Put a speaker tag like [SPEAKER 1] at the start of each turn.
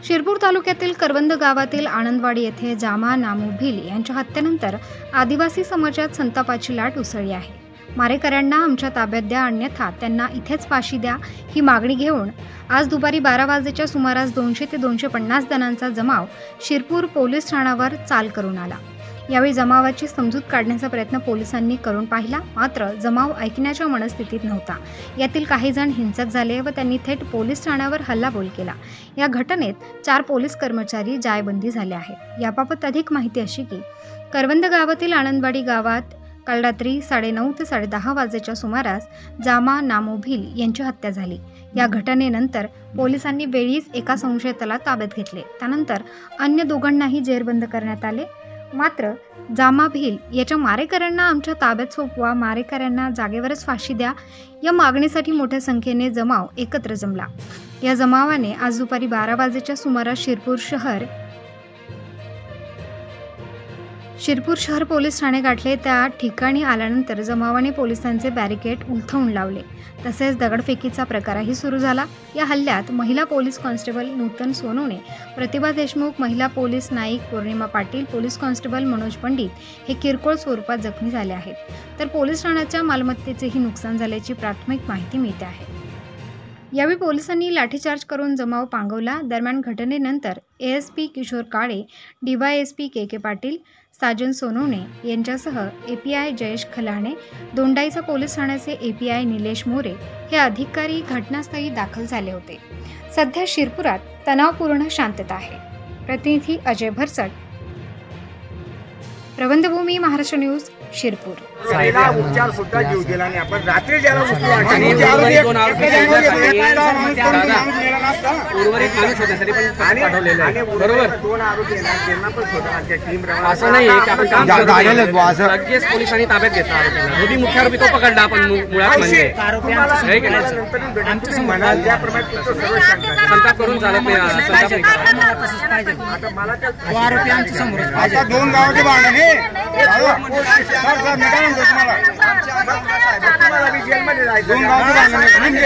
[SPEAKER 1] शिरपूर तालुक्यातील करवंद गावातील आनंदवाडी येथे जामा नामू भिल यांच्या हत्येनंतर आदिवासी समाजात संतापाची लाट उसळली आहे। मारेकऱ्यांना आमच्या ताब्यात द्या, अन्यथा त्यांना इथेच फाशी द्या ही मागणी घेऊन आज दुपारी 12 वाजेच्या सुमारास 200 ते 250 जणांचा जमाव शिरपूर पोलीस ठाण्यावर चाल करून आला। यावेळी जमावाची समजूत काढण्याचा प्रयत्न पोलिसांनी करून पाहिला, मात्र जमाव ऐकण्याच्या मनस्थितीत नव्हता। यातील काही जण हिंसक झाले व त्यांनी थेट पोलीस ठाण्यावर हल्लाबोल केला। या घटनेत 4 पोलीस कर्मचारी जायबंदी झाले आहेत। याबाबत अधिक माहिती अशी की करवंद गावातील आनंदवाडी गावात काल रात्री 9:30 ते 10:30 वाजेच्या सुमारास जामा नामू भिल यांची हत्या झाली। या घटनेनंतर पोलिसांनी वेळीच एका संशयिताला ताब्यात घेतले। त्यानंतर अन्य दोघांनाही जेरबंद करण्यात आले। मात्र जामा भिल याच्या मारेकऱ्यांना आमच्या ताब्यात सोपवा, मारेकऱ्यांना जागेवरच फाशी द्या या मागणीसाठी मोठ्या संख्येने जमाव एकत्र जमला। या जमावाने आज दुपारी 12 वाजेच्या सुमारास शिरपूर शहर पोलीस ठाणे गाठले। त्या ठिकाणी आल्यानंतर जमावाने पोलिसांचे बॅरिकेड उलथवून लावले, तसेच दगडफेकीचा प्रकारही सुरू झाला। या हल्ल्यात महिला पोलीस कॉन्स्टेबल नूतन सोनवणे, प्रतिभा देशमुख, महिला पोलीस नाईक पौर्णिमा पाटील, पोलीस कॉन्स्टेबल मनोज पंडित हे किरकोळ स्वरूपात जखमी झाले आहेत। तर पोलीस ठाण्याच्या मालमत्तेचेही नुकसान झाल्याची प्राथमिक माहिती मिळते आहे। यावेळी पोलिसांनी लाठीचार्ज करून जमाव पांगवला। दरम्यान घटनेनंतर एएसपी किशोर काळे, डीवायएसपी के पाटील, साजन सोनवणे यांच्यासह एपीआय जयेश खलाणे, दोंडाईचा पोलीस ठाण्याचे एपीआय निलेश मोरे हे अधिकारी घटनास्थळी दाखल झाले होते। सध्या शिरपुरात तणावपूर्ण शांतता आहे। प्रतिनिधी अजय भरसट, प्रबंधभूमी, महाराष्ट्र न्यूज, शिरपूर।
[SPEAKER 2] उपचार सुद्धा जीव गेला नाही। आपण रात्री ज्याला
[SPEAKER 3] उर्वरित माणूस होण्यासाठी पण पाठवलेलं आहे, बरोबर?
[SPEAKER 2] 2 आरोपी आहेत, त्यांना पण शोधण्याची टीम
[SPEAKER 3] असं नाही की आपण काम लगेच पोलिसांनी ताब्यात घेतला आरोपीला। दोन्ही मुख्य आरोपी तो पकडला, आपण मुळात म्हणजे
[SPEAKER 2] म्हणाल त्याप्रमाणे तुमचं सर्व
[SPEAKER 3] संताप करून चालत नाही।
[SPEAKER 2] आता मला त्या
[SPEAKER 4] आरोपी आमच्या समोरच पाहिजे।
[SPEAKER 2] आता 2 गावाचे भांडण हे तुम्हाला बी जेलमध्ये जायचं। 2 गावाचे भांडण